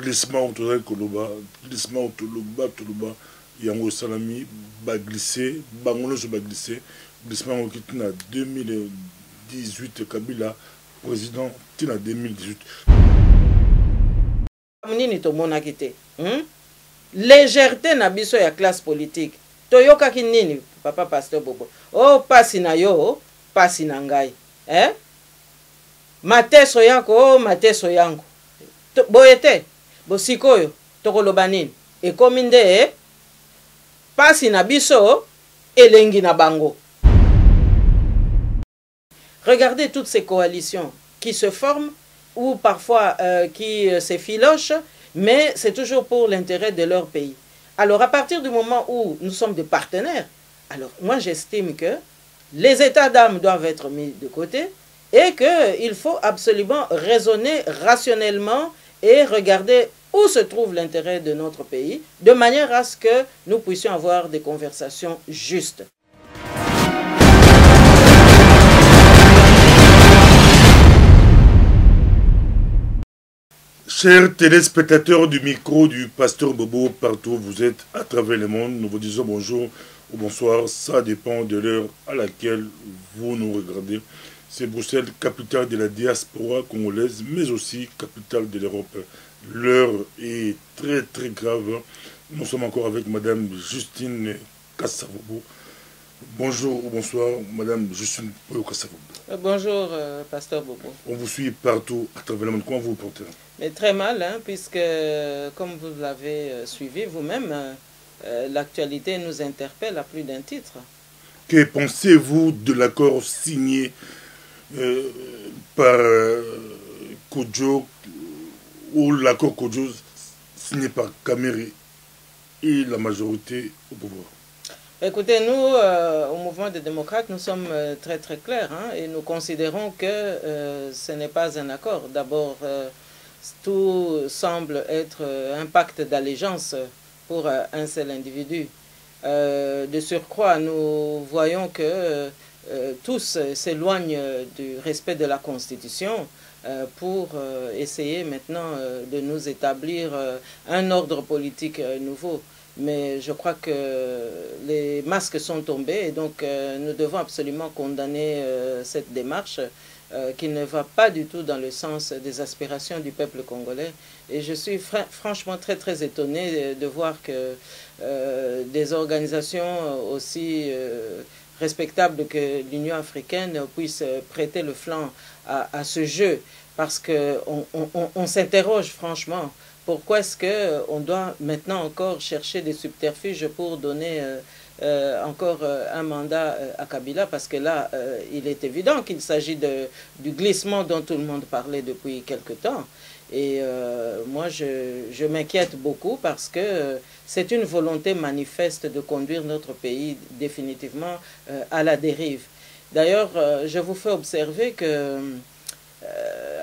glissement autour Koloba, glissement autour Toloba, Yango Salami, ba glissé, bangono se ba glissé, glissement au Kitina 2018, Kabila, président, Tina 2018. Nini to mona kite, légèreté na biso ya classe politique. Toyoka ki nini, papa pasteur Bobo. Oh, pasi na yo, pasi na ngai. Mateso yako, oh, mateso yango. Boyete, bosikoyo, tokoloba nini. Ekomi nde, pasi na biso, elengi na bango. Regardez toutes ces coalitions qui se forment ou parfois qui s'effilochent, mais c'est toujours pour l'intérêt de leur pays. Alors, à partir du moment où nous sommes des partenaires, alors moi j'estime que les états d'âme doivent être mis de côté et qu'il faut absolument raisonner rationnellement et regarder où se trouve l'intérêt de notre pays, de manière à ce que nous puissions avoir des conversations justes. Chers téléspectateurs du micro du pasteur Bobo, partout où vous êtes à travers le monde, nous vous disons bonjour ou bonsoir, ça dépend de l'heure à laquelle vous nous regardez. C'est Bruxelles, capitale de la diaspora congolaise, mais aussi capitale de l'Europe. L'heure est très très grave. Nous sommes encore avec Madame Justine Kassavobo. Bonjour ou bonsoir, Madame Justine Kassavobo. Bonjour, pasteur Bobo. On vous suit partout à travers le monde. Comment vous vous portez? Mais très mal, hein, puisque, comme vous l'avez suivi vous-même, l'actualité nous interpelle à plus d'un titre. Que pensez-vous de l'accord signé par Kodjo, ou l'accord Kodjo signé par Kamere et la majorité au pouvoir? Écoutez, nous, au mouvement des démocrates, nous sommes très très clairs, hein, et nous considérons que ce n'est pas un accord. D'abord, tout semble être un pacte d'allégeance pour un seul individu. De surcroît, nous voyons que tous s'éloignent du respect de la Constitution pour essayer maintenant de nous établir un ordre politique nouveau. Mais je crois que les masques sont tombés et donc nous devons absolument condamner cette démarche qui ne va pas du tout dans le sens des aspirations du peuple congolais. Et je suis franchement très très étonné de voir que des organisations aussi respectables que l'Union africaine puissent prêter le flanc à ce jeu, parce qu'on s'interroge franchement. Pourquoi est-ce qu'on doit maintenant encore chercher des subterfuges pour donner encore un mandat à Kabila? Parce que là, il est évident qu'il s'agit du glissement dont tout le monde parlait depuis quelque temps. Et moi, je m'inquiète beaucoup parce que c'est une volonté manifeste de conduire notre pays définitivement à la dérive. D'ailleurs, je vous fais observer que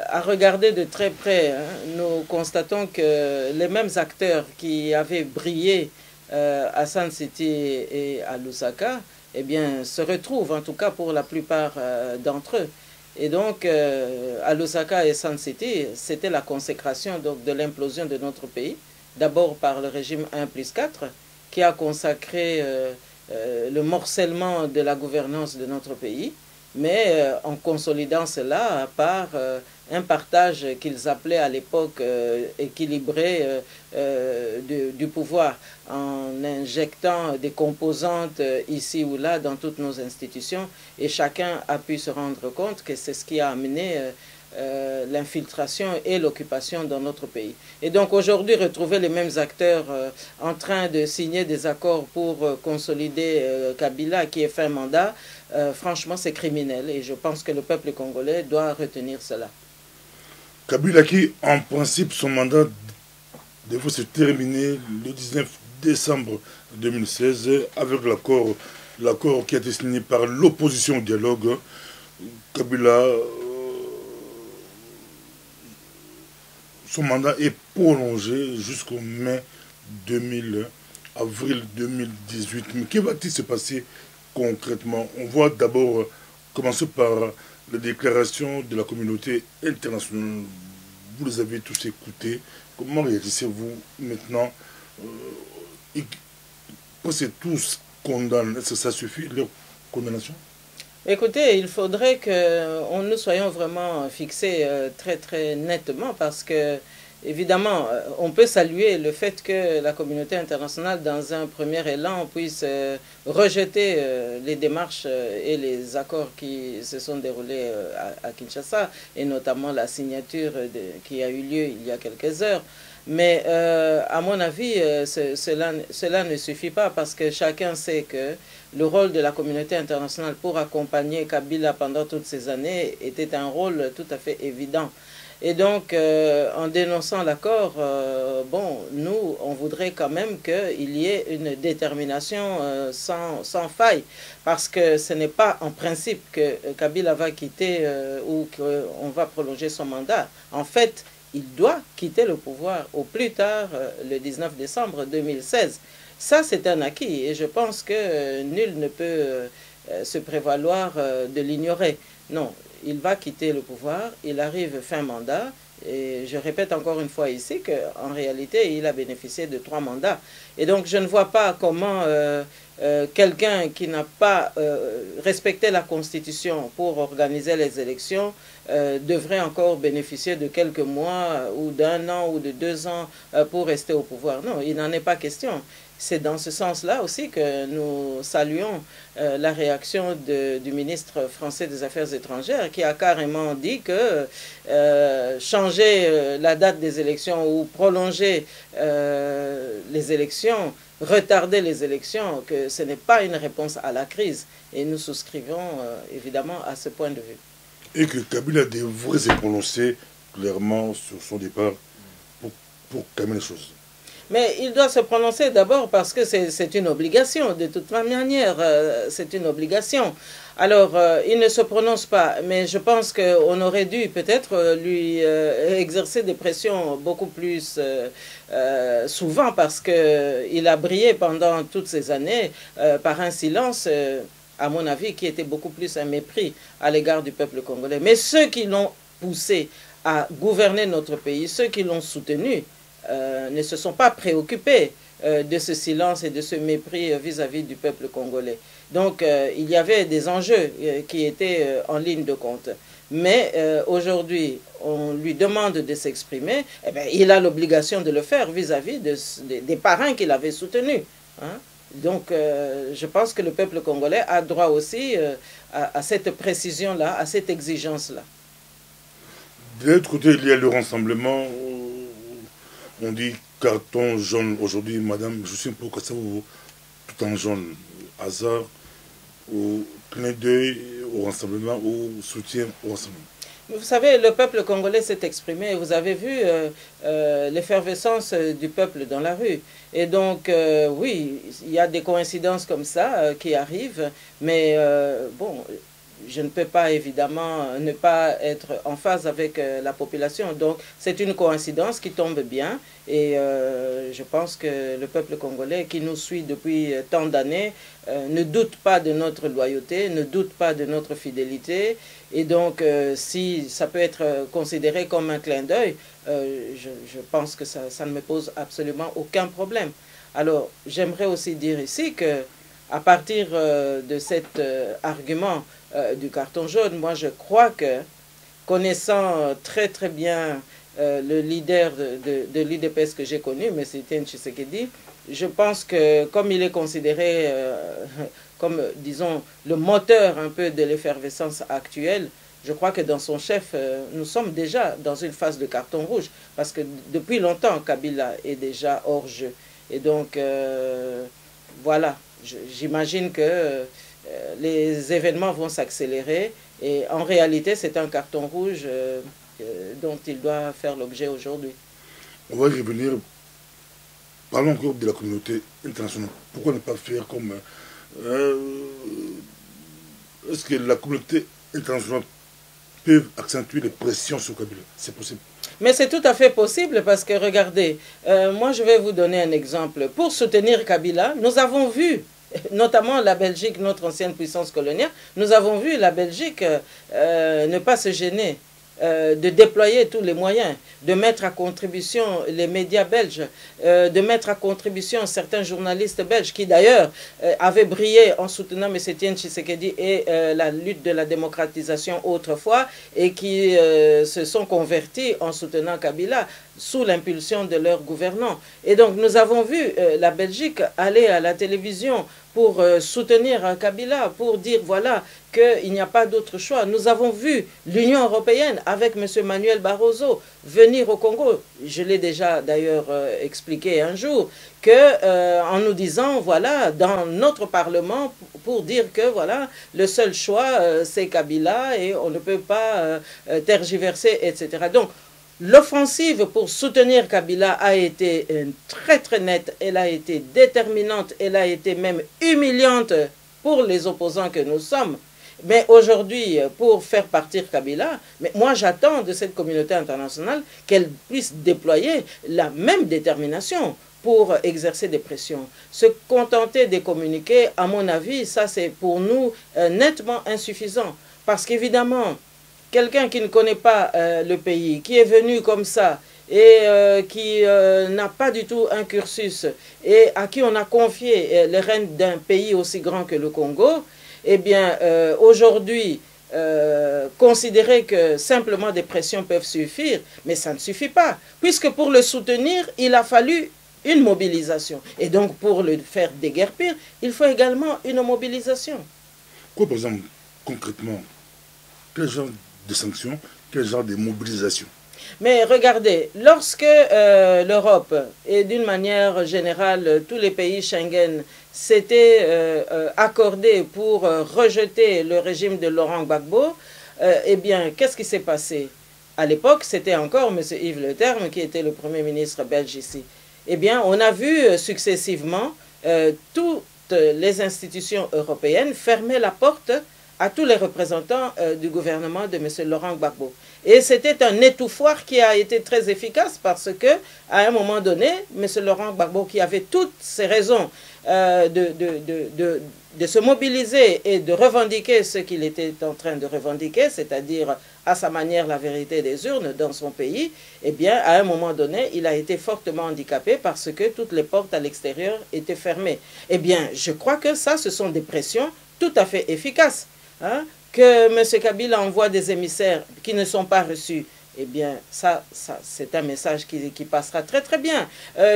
à regarder de très près, hein, nous constatons que les mêmes acteurs qui avaient brillé à Sun City et à Lusaka, eh bien, se retrouvent, en tout cas pour la plupart d'entre eux. Et donc, à Lusaka et Sun City, c'était la consécration donc, de l'implosion de notre pays, d'abord par le régime 1+4, qui a consacré le morcellement de la gouvernance de notre pays, mais en consolidant cela par un partage qu'ils appelaient à l'époque équilibré du pouvoir, en injectant des composantes ici ou là dans toutes nos institutions, et chacun a pu se rendre compte que c'est ce qui a amené l'infiltration et l'occupation dans notre pays. Et donc aujourd'hui, retrouver les mêmes acteurs en train de signer des accords pour consolider Kabila qui est fin mandat, franchement c'est criminel et je pense que le peuple congolais doit retenir cela. Kabila qui, en principe, son mandat devait se terminer le 19 décembre 2016 avec l'accord qui a été signé par l'opposition au dialogue. Kabila, son mandat est prolongé jusqu'au avril 2018. Mais que va-t-il se passer concrètement? On voit d'abord commencer par la déclaration de la communauté internationale. Vous les avez tous écoutés. comment réagissez-vous maintenant que tous condamnent, est-ce que ça suffit, leur condamnation? Écoutez, il faudrait que nous soyons vraiment fixés très très nettement parce que, évidemment, on peut saluer le fait que la communauté internationale, dans un premier élan, puisse rejeter les démarches et les accords qui se sont déroulés à Kinshasa, et notamment la signature qui a eu lieu il y a quelques heures. Mais à mon avis, cela ne suffit pas parce que chacun sait que le rôle de la communauté internationale pour accompagner Kabila pendant toutes ces années était un rôle tout à fait évident. Et donc, en dénonçant l'accord, bon, nous, on voudrait quand même qu'il y ait une détermination sans faille, parce que ce n'est pas en principe que Kabila va quitter ou qu'on va prolonger son mandat. En fait, il doit quitter le pouvoir au plus tard le 19 décembre 2016. Ça, c'est un acquis et je pense que nul ne peut se prévaloir de l'ignorer. Non, il va quitter le pouvoir, il arrive fin mandat et je répète encore une fois ici qu'en réalité, il a bénéficié de 3 mandats. Et donc, je ne vois pas comment quelqu'un qui n'a pas respecté la Constitution pour organiser les élections devrait encore bénéficier de quelques mois ou d'1 an ou de 2 ans pour rester au pouvoir. Non, il n'en est pas question. C'est dans ce sens-là aussi que nous saluons la réaction du ministre français des Affaires étrangères qui a carrément dit que changer la date des élections ou prolonger les élections, retarder les élections, que ce n'est pas une réponse à la crise. Et nous souscrivons évidemment à ce point de vue. Et que Kabila devrait se prononcer clairement sur son départ pour calmer les choses. Mais il doit se prononcer d'abord parce que c'est une obligation, de toute manière, c'est une obligation. Alors, il ne se prononce pas, mais je pense qu'on aurait dû peut-être lui exercer des pressions beaucoup plus souvent parce qu'il a brillé pendant toutes ces années par un silence, à mon avis, qui était beaucoup plus un mépris à l'égard du peuple congolais. Mais ceux qui l'ont poussé à gouverner notre pays, ceux qui l'ont soutenu, ne se sont pas préoccupés de ce silence et de ce mépris vis-à-vis du peuple congolais. Donc, il y avait des enjeux qui étaient en ligne de compte. Mais aujourd'hui, on lui demande de s'exprimer. Eh bien, il a l'obligation de le faire vis-à-vis des parrains qu'il avait soutenus. Hein? Donc, je pense que le peuple congolais a droit aussi à cette précision-là, à cette exigence-là. De l'autre côté, il y a le rassemblement. On dit carton jaune aujourd'hui, madame, je suis un peu cassé tout en jaune. Hasard, au clin d'œil, au rassemblement, au soutien au rassemblement. Vous savez, le peuple congolais s'est exprimé. Vous avez vu l'effervescence du peuple dans la rue. Et donc, oui, il y a des coïncidences comme ça qui arrivent. Mais bon, je ne peux pas évidemment ne pas être en phase avec la population. Donc c'est une coïncidence qui tombe bien et je pense que le peuple congolais qui nous suit depuis tant d'années ne doute pas de notre loyauté, ne doute pas de notre fidélité et donc si ça peut être considéré comme un clin d'œil, je pense que ça ne me pose absolument aucun problème. Alors j'aimerais aussi dire ici que à partir de cet argument du carton jaune, moi je crois que, connaissant très très bien le leader de l'UDPS que j'ai connu, M. Etienne Tshisekedi, je pense que comme il est considéré comme, disons, le moteur un peu de l'effervescence actuelle, je crois que dans son chef, nous sommes déjà dans une phase de carton rouge, parce que depuis longtemps, Kabila est déjà hors jeu. Et donc, voilà. J'imagine que les événements vont s'accélérer et en réalité c'est un carton rouge dont il doit faire l'objet aujourd'hui. On va y revenir. Parlons encore de la communauté internationale. Pourquoi ne pas faire comme... Est-ce que la communauté internationale peut accentuer les pressions sur Kabila? C'est possible. Mais c'est tout à fait possible parce que, regardez, moi je vais vous donner un exemple. Pour soutenir Kabila, nous avons vu, notamment la Belgique, notre ancienne puissance coloniale, nous avons vu la Belgique ne pas se gêner de déployer tous les moyens, de mettre à contribution les médias belges, de mettre à contribution certains journalistes belges qui d'ailleurs avaient brillé en soutenant M. Etienne Tshisekedi et la lutte de la démocratisation autrefois et qui se sont convertis en soutenant Kabila sous l'impulsion de leurs gouvernants. Et donc nous avons vu la Belgique aller à la télévision pour soutenir Kabila, pour dire voilà qu'il n'y a pas d'autre choix. Nous avons vu l'Union européenne avec M. Manuel Barroso venir au Congo. Je l'ai déjà d'ailleurs expliqué un jour, en nous disant voilà dans notre Parlement pour dire que voilà le seul choix c'est Kabila et on ne peut pas tergiverser, etc. Donc l'offensive pour soutenir Kabila a été très très nette, elle a été déterminante, elle a été même humiliante pour les opposants que nous sommes. Mais aujourd'hui, pour faire partir Kabila, mais moi j'attends de cette communauté internationale qu'elle puisse déployer la même détermination pour exercer des pressions. Se contenter de communiquer, à mon avis, ça c'est pour nous nettement insuffisant. Parce qu'évidemment, quelqu'un qui ne connaît pas le pays, qui est venu comme ça et qui n'a pas du tout un cursus et à qui on a confié les rênes d'un pays aussi grand que le Congo, eh bien aujourd'hui, considérer que simplement des pressions peuvent suffire, mais ça ne suffit pas. Puisque pour le soutenir, il a fallu une mobilisation. Et donc pour le faire déguerpir, il faut également une mobilisation. Quoi par exemple, concrètement, quel genre de sanctions, quel genre de mobilisation? Mais regardez, lorsque l'Europe et d'une manière générale tous les pays Schengen s'étaient accordés pour rejeter le régime de Laurent Gbagbo, eh bien, qu'est-ce qui s'est passé? À l'époque, c'était encore M. Yves Le Terme qui était le Premier ministre belge ici. Eh bien, on a vu successivement toutes les institutions européennes fermer la porte à tous les représentants du gouvernement de M. Laurent Gbagbo. Et c'était un étouffoir qui a été très efficace parce que, à un moment donné, M. Laurent Gbagbo, qui avait toutes ses raisons de se mobiliser et de revendiquer ce qu'il était en train de revendiquer, c'est-à-dire à sa manière la vérité des urnes dans son pays, eh bien, à un moment donné, il a été fortement handicapé parce que toutes les portes à l'extérieur étaient fermées. Eh bien, je crois que ça, ce sont des pressions tout à fait efficaces. Hein, que M. Kabila envoie des émissaires qui ne sont pas reçus, eh bien, ça c'est un message qui passera très très bien.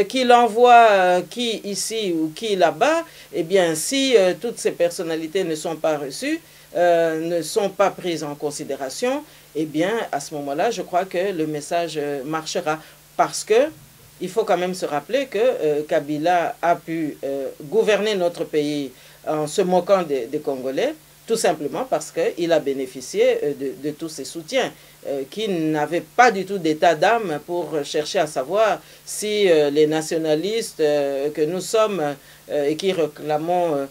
Qu'il envoie qui ici ou qui là-bas, eh bien, si toutes ces personnalités ne sont pas reçues, ne sont pas prises en considération, eh bien, à ce moment-là, je crois que le message marchera. Parce que il faut quand même se rappeler que Kabila a pu gouverner notre pays en se moquant des Congolais, tout simplement parce qu'il a bénéficié de tous ses soutiens, qui n'avaient pas du tout d'état d'âme pour chercher à savoir si les nationalistes que nous sommes et qui réclamons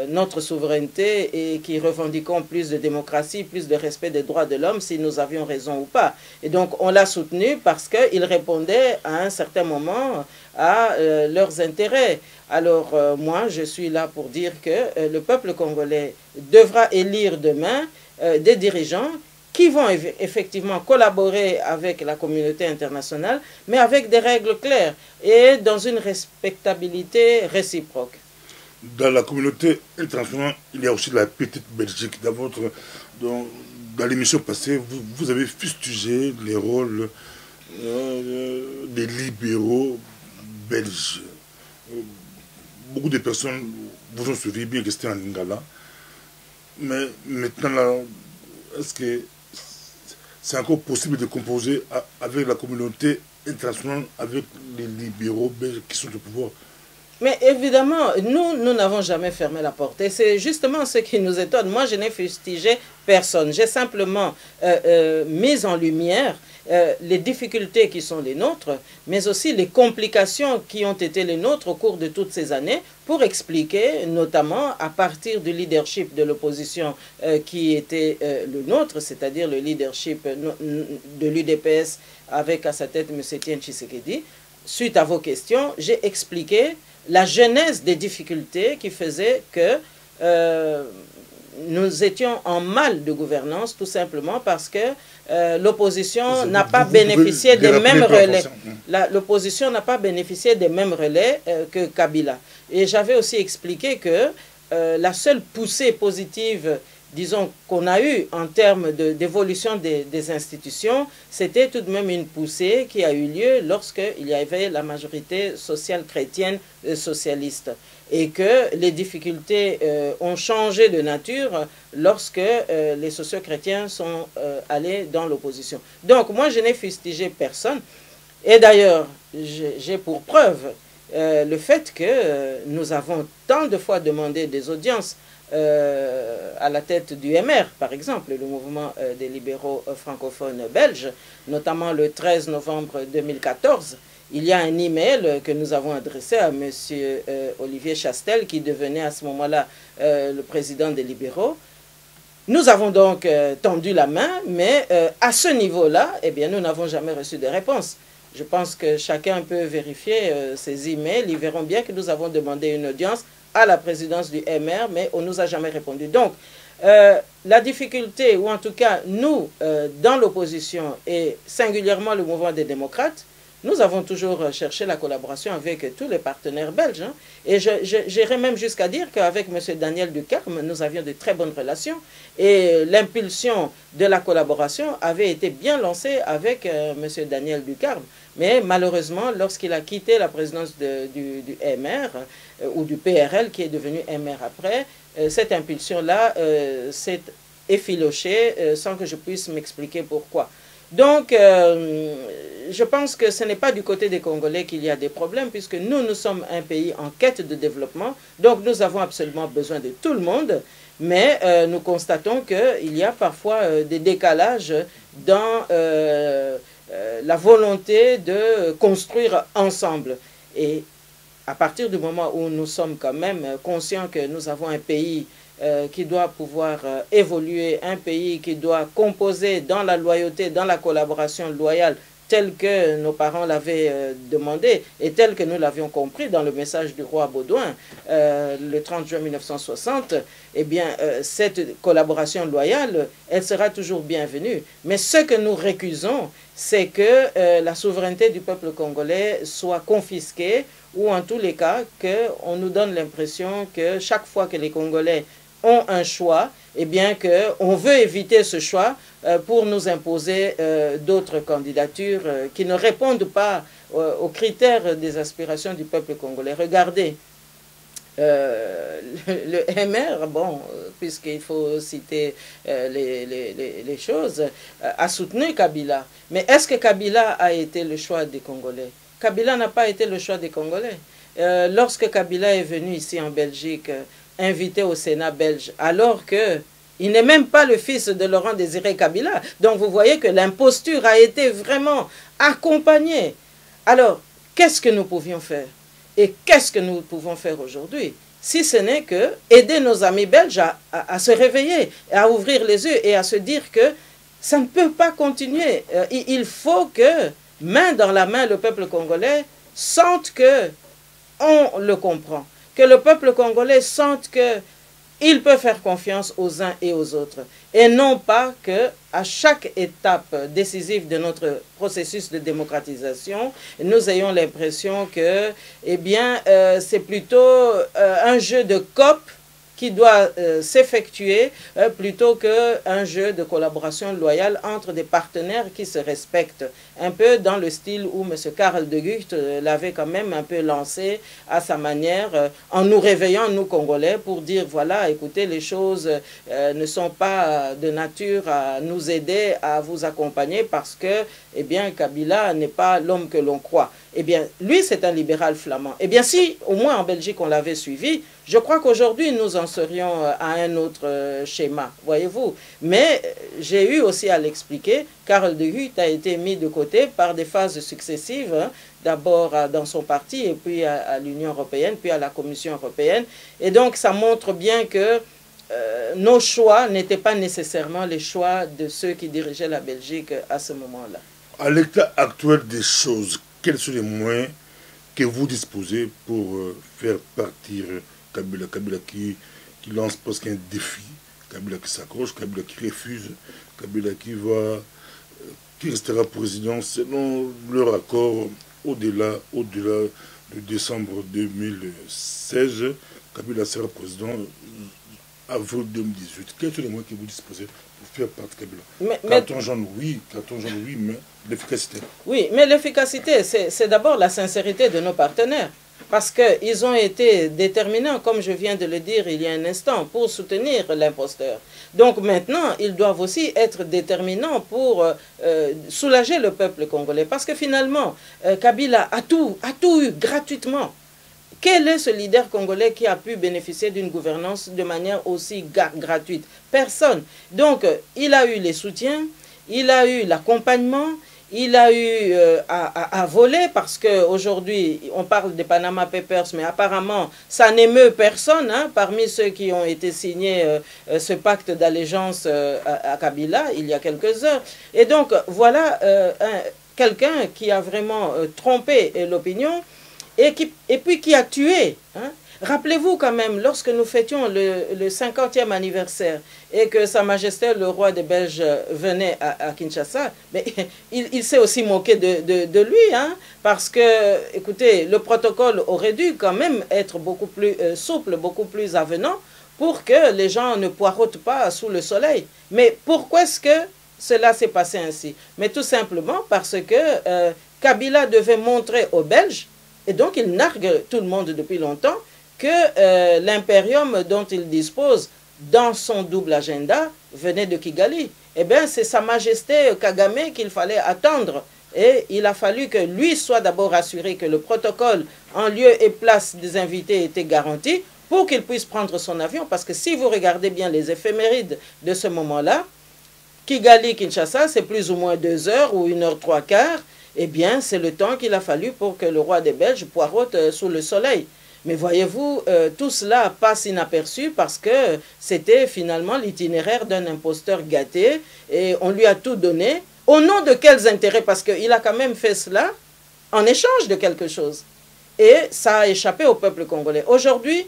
notre souveraineté et qui revendiquons plus de démocratie, plus de respect des droits de l'homme, si nous avions raison ou pas. Et donc on l'a soutenu parce qu'il répondait à un certain moment à leurs intérêts. Alors moi je suis là pour dire que le peuple congolais devra élire demain des dirigeants qui vont effectivement collaborer avec la communauté internationale, mais avec des règles claires et dans une respectabilité réciproque. Dans la communauté internationale, il y a aussi la petite Belgique. Dans l'émission passée, vous avez fustigé les rôles des libéraux belges. Beaucoup de personnes vous ont suivi, bien que c'était en Lingala. Mais maintenant, est-ce que c'est encore possible de composer avec la communauté internationale, avec les libéraux belges qui sont au pouvoir? Mais évidemment, nous n'avons jamais fermé la porte. Et c'est justement ce qui nous étonne. Moi, je n'ai fustigé personne. J'ai simplement mis en lumière les difficultés qui sont les nôtres, mais aussi les complications qui ont été les nôtres au cours de toutes ces années, pour expliquer, notamment à partir du leadership de l'opposition qui était le nôtre, c'est-à-dire le leadership de l'UDPS avec à sa tête M. Etienne Tshisekedi. Suite à vos questions, j'ai expliqué la genèse des difficultés qui faisaient que nous étions en mal de gouvernance, tout simplement parce que l'opposition n'a pas bénéficié des mêmes relais. L'opposition n'a pas bénéficié des mêmes relais que Kabila. Et j'avais aussi expliqué que la seule poussée positive, disons, qu'on a eue en termes d'évolution des institutions, c'était tout de même une poussée qui a eu lieu lorsqu'il y avait la majorité sociale chrétienne socialiste. Et que les difficultés ont changé de nature lorsque les socio-chrétiens sont allés dans l'opposition. Donc moi je n'ai fustigé personne, et d'ailleurs j'ai pour preuve le fait que nous avons tant de fois demandé des audiences à la tête du MR, par exemple, le mouvement des libéraux francophones belges, notamment le 13 novembre 2014, il y a un email que nous avons adressé à M. Olivier Chastel, qui devenait à ce moment-là le président des libéraux. Nous avons donc tendu la main, mais à ce niveau-là, eh bien, nous n'avons jamais reçu de réponse. Je pense que chacun peut vérifier ces emails. Ils verront bien que nous avons demandé une audience à la présidence du MR, mais on ne nous a jamais répondu. Donc, la difficulté, ou en tout cas, nous, dans l'opposition, et singulièrement le mouvement des démocrates, nous avons toujours cherché la collaboration avec tous les partenaires belges. Hein. Et j'irais même jusqu'à dire qu'avec M. Daniel Ducarme, nous avions de très bonnes relations. Et l'impulsion de la collaboration avait été bien lancée avec M. Daniel Ducarme. Mais malheureusement, lorsqu'il a quitté la présidence du MR, ou du PRL, qui est devenu MR après, cette impulsion-là s'est effilochée sans que je puisse m'expliquer pourquoi. Donc, je pense que ce n'est pas du côté des Congolais qu'il y a des problèmes, puisque nous sommes un pays en quête de développement, donc nous avons absolument besoin de tout le monde, mais nous constatons qu'il y a parfois des décalages dans la volonté de construire ensemble. Et à partir du moment où nous sommes quand même conscients que nous avons un pays qui doit pouvoir évoluer, un pays qui doit composer dans la loyauté, dans la collaboration loyale, tel que nos parents l'avaient demandé et tel que nous l'avions compris dans le message du roi Baudouin le 30 juin 1960, eh bien, cette collaboration loyale, elle sera toujours bienvenue. Mais ce que nous récusons, c'est que la souveraineté du peuple congolais soit confisquée, ou en tous les cas, qu'on nous donne l'impression que chaque fois que les Congolais ont un choix, eh bien qu'on veut éviter ce choix pour nous imposer d'autres candidatures qui ne répondent pas aux critères des aspirations du peuple congolais. Regardez, le MR, bon, puisqu'il faut citer les choses, a soutenu Kabila. Mais est-ce que Kabila a été le choix des Congolais? Kabila n'a pas été le choix des Congolais. Lorsque Kabila est venu ici en Belgique, invité au Sénat belge, alors qu'il n'est même pas le fils de Laurent Désiré Kabila. Donc vous voyez que l'imposture a été vraiment accompagnée. Alors, qu'est-ce que nous pouvions faire? Et qu'est-ce que nous pouvons faire aujourd'hui? Si ce n'est que aider nos amis belges à se réveiller, à ouvrir les yeux et à se dire que ça ne peut pas continuer. Il faut que, main dans la main, le peuple congolais sente qu'on le comprend. Que le peuple congolais sente qu'il peut faire confiance aux uns et aux autres. Et non pas qu'à chaque étape décisive de notre processus de démocratisation, nous ayons l'impression que, eh bien, c'est plutôt un jeu de COP qui doit s'effectuer plutôt qu'un jeu de collaboration loyale entre des partenaires qui se respectent. Un peu dans le style où M. Karl de Gucht l'avait quand même un peu lancé à sa manière, en nous réveillant, nous Congolais, pour dire, voilà, écoutez, les choses ne sont pas de nature à nous aider, à vous accompagner, parce que, eh bien, Kabila n'est pas l'homme que l'on croit. Eh bien, lui, c'est un libéral flamand. Eh bien, si, au moins en Belgique, on l'avait suivi, je crois qu'aujourd'hui, nous en serions à un autre schéma, voyez-vous. Mais j'ai eu aussi à l'expliquer, Karl de Gucht a été mis de côté par des phases successives, hein, d'abord dans son parti, et puis à l'Union européenne, puis à la Commission européenne. Et donc, ça montre bien que nos choix n'étaient pas nécessairement les choix de ceux qui dirigeaient la Belgique à ce moment-là. À l'état actuel des choses, quels sont les moyens que vous disposez pour faire partir Kabila qui lance presque un défi Kabila qui s'accroche, Kabila qui refuse, Kabila qui restera président selon leur accord au-delà de décembre 2016. Kabila sera président avril 2018. Quels sont les moyens que vous disposez pour faire partie de Kabila? Carton jaune, oui, mais l'efficacité. Oui, mais l'efficacité, c'est d'abord la sincérité de nos partenaires. Parce qu'ils ont été déterminants, comme je viens de le dire il y a un instant, pour soutenir l'imposteur. Donc maintenant, ils doivent aussi être déterminants pour soulager le peuple congolais. Parce que finalement, Kabila a tout eu gratuitement. Quel est ce leader congolais qui a pu bénéficier d'une gouvernance de manière aussi gratuite? Personne. Donc, il a eu les soutiens, il a eu l'accompagnement, il a eu à voler parce qu'aujourd'hui, on parle des Panama Papers, mais apparemment, ça n'émeut personne parmi ceux qui ont été signés ce pacte d'allégeance à Kabila il y a quelques heures. Et donc, voilà quelqu'un qui a vraiment trompé l'opinion et puis qui a tué. Rappelez-vous quand même, lorsque nous fêtions le 50e anniversaire et que Sa Majesté le roi des Belges venait à Kinshasa, mais il s'est aussi moqué de lui, parce que, écoutez, le protocole aurait dû quand même être beaucoup plus souple, beaucoup plus avenant, pour que les gens ne poireautent pas sous le soleil. Mais pourquoi est-ce que cela s'est passé ainsi? Mais tout simplement parce que Kabila devait montrer aux Belges, et donc il nargue tout le monde depuis longtemps, que l'impérium dont il dispose dans son double agenda venait de Kigali. Eh bien, c'est Sa Majesté Kagame qu'il fallait attendre. Et il a fallu que lui soit d'abord assuré que le protocole en lieu et place des invités était garanti pour qu'il puisse prendre son avion. Parce que si vous regardez bien les éphémérides de ce moment-là, Kigali-Kinshasa, c'est plus ou moins 2 heures ou 1 heure 3 quarts. Eh bien, c'est le temps qu'il a fallu pour que le roi des Belges poireaute sous le soleil. Mais voyez-vous, tout cela passe inaperçu parce que c'était finalement l'itinéraire d'un imposteur gâté et on lui a tout donné. Au nom de quels intérêts? Parce qu'il a quand même fait cela en échange de quelque chose. Et ça a échappé au peuple congolais. Aujourd'hui,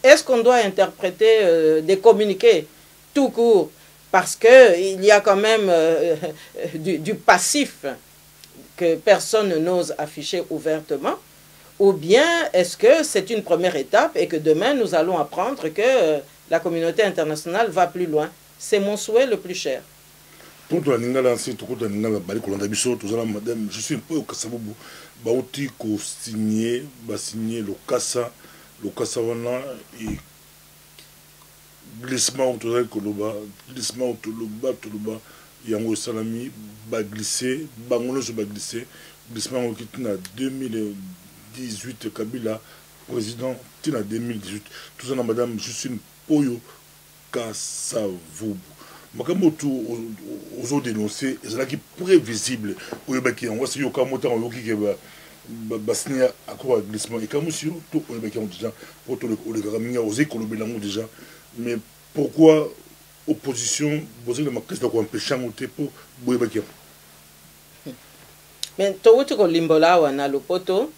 est-ce qu'on doit interpréter des communiqués tout court? Parce qu'il y a quand même du passif que personne n'ose afficher ouvertement. Ou bien est-ce que c'est une première étape et que demain nous allons apprendre que la communauté internationale va plus loin? C'est mon souhait le plus cher. Je suis un peu au Kassaboubou. Baouti ko signé le Kassa wana et glissement autour Koloba, glissement Toloba, yango salami ba glissé, bangono je ba glissé, glissement au kitina 2018 Kabila président tina 2018. Tout ça madame Justine Poyo Kassavubu. Makambo tout aux dénoncés, c'est là qui prévisible. Oyebaki on voit si yoka motan yoki ke ba signer accord glissement et comme si tout oyebaki on déjà pour tout le garaminga osé kolobelango déjà. Mais pourquoi opposition bosé de makasi ko empêcher ngote pour oyebaki? Mais towuti ko limbola wana lopoto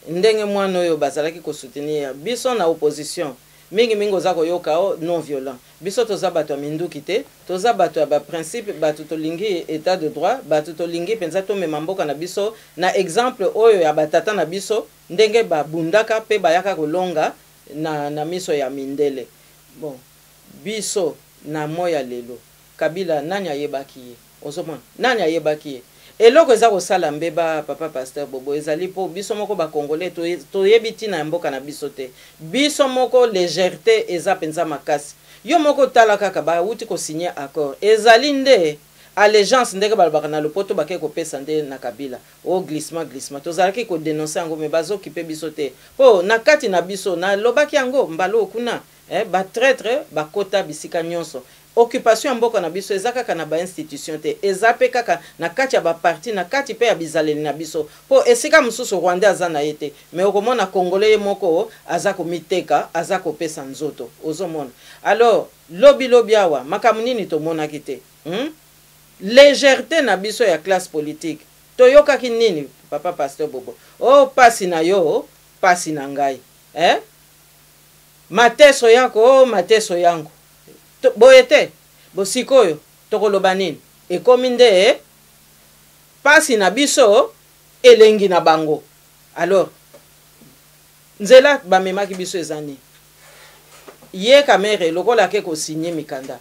ndenge mwana oyo bazalaki ko soutenir biso na opposition mingi oza koyoka non violent biso toza bato ya minduki te toza bato ya ba principe bato tolingi état de droit bato tolingi penza tomema mboka na biso na exemple oyo ya batata na biso ndenge babundaka pe bayaka kolonga na miso ya mindele. Bon, biso na moya lelo Kabila nani ayebaki ye ozomona nani ayebaki ye eloko eza kosala mbeba papa pasteur Bobo ezali po biso moko ba congolais toyebi tina mboka na biso te biso moko légèreté eza penza makasi yo moko tala kaka ba uti ko signer accord ezali nde allégeance ndenge balobaka na lopoto bakei kopesa nde na Kabila o glissement tozalaki ko dénoncer yango me bazokipe biso te po na kati na biso na lobaki yango mbalo okuna ba traître bakota bisika nyonso. Occupation mboka na biso eza kaka na ba institution te eza pe kaka na kati ya ba parti na kati pe ya bizaleli na biso po esika mususu Rwanda aza na yete mais okomona congolais moko aza komiteka aza kopesa nzoto ozomona. Alors lobi awa makambo nini tomona kite légèreté na biso ya classe politique toyokaki nini papa pasteur Bobo pasi na yo pasi na ngai mateso yako mateso yango boyete bosikoyo tokoloba nini ekomi nde pasi na biso elengi na bango. Alors nzela bamemaki biso ezani ye kamere lokola ke kosinye mikanda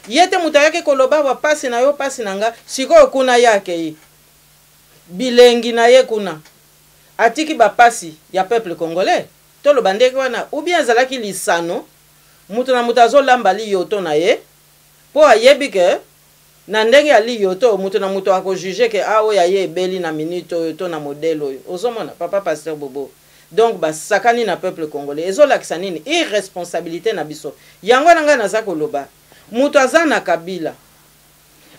ye te mutu ayaki koloba wa pasi na yo pasi na nga sikoyo kuna yake ye bilengi na ye kuna atiki bapasi ya peuple congolais toloba ndenge wana ou bien azalaki lisano mutu na mutu azolamba liyoto na ye po ayebi ke na ndenge ya liyoto mutu na mutu akojuge ke aoyo aye ebeli na minute oyo to na modele oyo ozomona papa Pasteur Bobo. Donc basakani na peuple congolais ezolakisa nini irresponsabilité na biso yango na ngai naza koloba mutu aza na kabila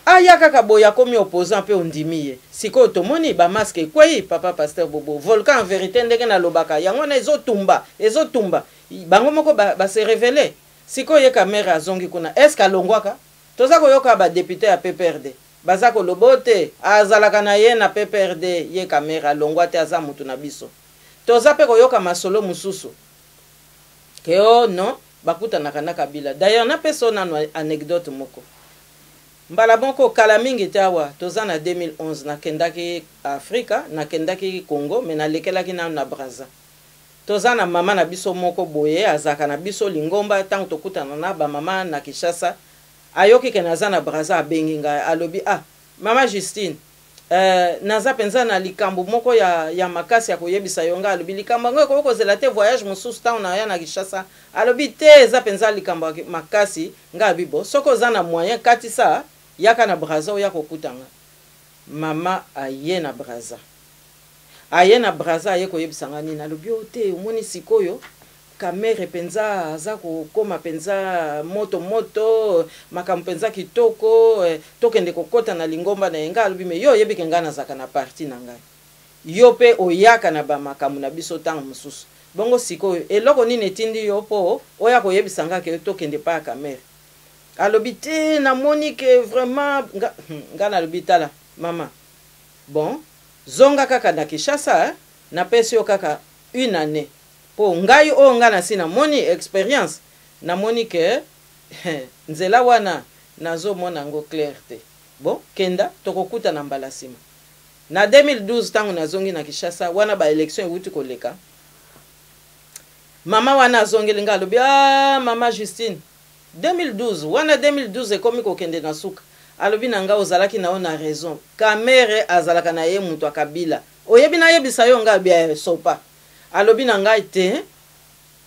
aya kaka boya komi opposant mpe ondimi ye sikoyo tomoni bamaske ekwei papa Pasteur Bobo volcan en vérité ndenge nalobaka yango na ezotumba bango moko base révélé sikoyo ye kamere azongi kuna est-ce alongwaka toza koyoka badepute ya PPRD baza koloba te azalaka na ye na PPRD ye kamere alongwa te aza mutu na biso toza pe koyoka masolo mususu ke o non bakutanaka na kabila. D'ailleurs na peso nano anecdote moko mbala bonko kala mingi te awa toza na 2011 nakendaki Afrika nakendaki Congo me nalekelaki na Brazza toza na mama na biso moko boye azaka na biso lingomba tango tokutana na ba mama na Kinshasa ayoki ke naza na Brazza abengi ngai alobi mama Justine naza penza na likambo moko ya makasi ya koyebisa yonga alobi likambo ngo ko kozela te voyage mususu ta na ya na Kinshasa alobi te za penza likambo makasi nga bibo soko za na moyen kati sa yaka na Brazza ya kokutanga mama aye na Brazza aye koyebisa ngani alobi te omoni sikoyo kamere penza aza kokoma penza moto makambo penza kitoko tokende kokota na lingomba na yenga alobi me yo yebi kenga nazaka na parti na ngai yo pe oyaka na bamakambo na biso tango mususu bongo sikoyo eloko nini etindi yo po oya koyebisa nga ke tokende pa kamere alobi te namoni ke vraiment nga nalobi tala mama bon zonga kaka na Kinshasa na pesi yo kaka une année po ngai o nga na sina moni expérience na moni ke nzela wana nazo mona ngo clair te bon kenda tokokuta na mbala sima na 2012 tango nazongi na Kinshasa wana ba election wuti koleka mama wana azongeli nga alobi mama Justine 2012 wana 2012 ekomi kokende na suka alobi na nga ozalaki na ona raison kamere azalaka na ye mutu akabila oyebi na yebisa yo nga bia sopa alobi na ngai te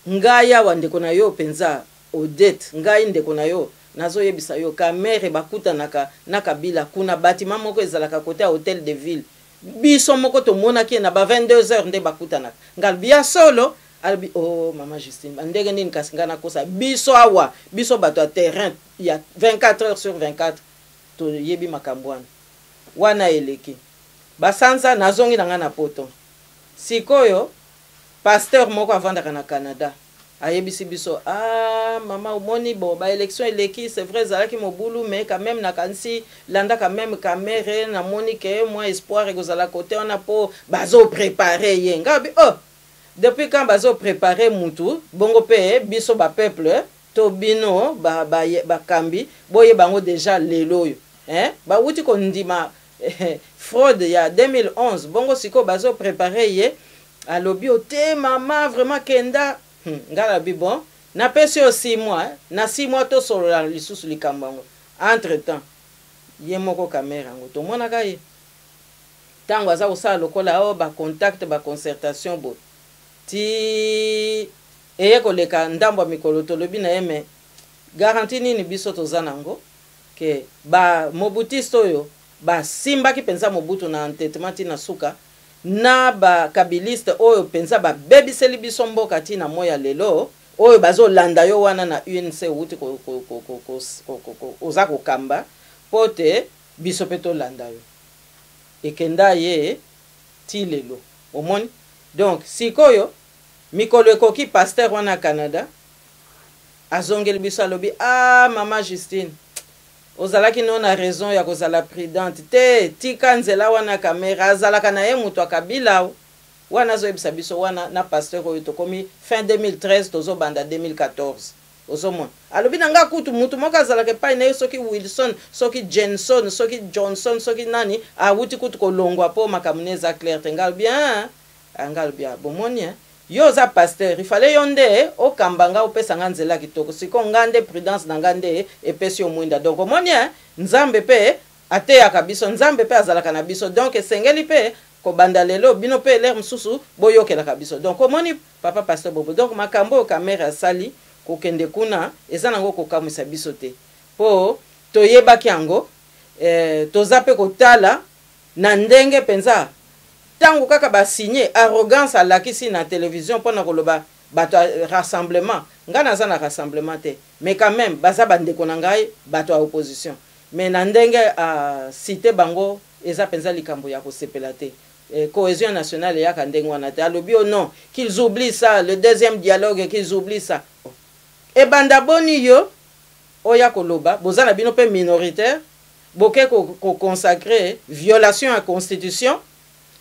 ngai awa ndeko na yo penza Odette ngai ndeko na yo nazo yebisa yo kamere bakutanaka na kabila kuna batima moko ezalaka kote ya Hôtel de Ville biso moko tomonaki na ba 22h nde bakutanaka ngal bia solo albi mama Justine ndenge nini kasi ngana kosa biso awa biso bato ya terrain ya 24h sur 24 to yebi makambo wana eleki basanza nazongi na ngana poto sikoyo pasteur moko avandaka na Canada ayebisi biso mama omoni bo ba élection eleki c'est vrai zalaki mobulu mais quand même na kansi landa quand même kamere na moni ke moi espoir ekozala côté on a po bazo préparer ye ngabi depuis quand bazo préparer mutu bongo pe biso ba peuple to bino ba kambi boye bango déjà lelo yo ba wuti ko ndima fraude ya 2011 bongo siko bazo préparer ye alobi te mama vraiment kenda ngala bi bon na pesi o 6 mois na 6 mois to solo la lisusu likambango entre temps ye moko kamera ngo to mona kai tango aza osala lokola ba contact ba concertation bo ti eye koleka ndambo mikolo to lobi na yeme garantie nini biso to zanango ke ba mobutisto yo ba simba ki penza mobutu na entêtement na suka na ba kabiliste oyo penza ba bebiseli biso mboka tina moya lelo oyo bazo landa yo wana na UNC wuti oza kokamba pote biso peto landa yo ekenda ye ti lelo omoni donc sikoyo mikolo ekoki pasteur wana Canada azongeli biso alobi mama Justine ozalaki no na raison ya kozala prudente te tika nzela wana kamera azalaka na ye mutu akabila wana zo ebisa biso wana na pasteur oyo tokomi fin 2013 tozo banda 2014 osomona alobi nanga kutu mutu moko azalaka epai na ye soki Wilson soki Jenson soki Johnson soki nani awuti kutu kolongwa po makambo ne eza clair te ngal bien ngal bien bomoni yo oza pasteur ifale yo nde okamba nga opesa nga nzela kitoko siko nga nde prudence na nga nde epesi yo mwinda donc omoni nzambe pe ateyaka biso nzambe pe azalaka na biso donc esengeli pe kobanda lelo bino pe l'air mususu boyokelaka biso donc omoni papa pasteur Bobo donc makambo kamera asali kokende kuna eza nango kokamwisa biso te po toyebaki yango toza pe kotala na ndenge penza tango kaka basigné arrogance alakisi na télévision mpona koloba bato rassemblement nga naza na rassemblement te mais quand même baza bandeko na ngai bato ya opposition mais na ndenge cité bango eza penza likambo ya kosepela te cohésion nationale eyaka ndenge wana te alobi o non qu'ils oublient ça le deuxième dialogue qu'ils oublient ça ebanda boni yo oya koloba boza na bino pe minoritaire boke consacrer violation à constitution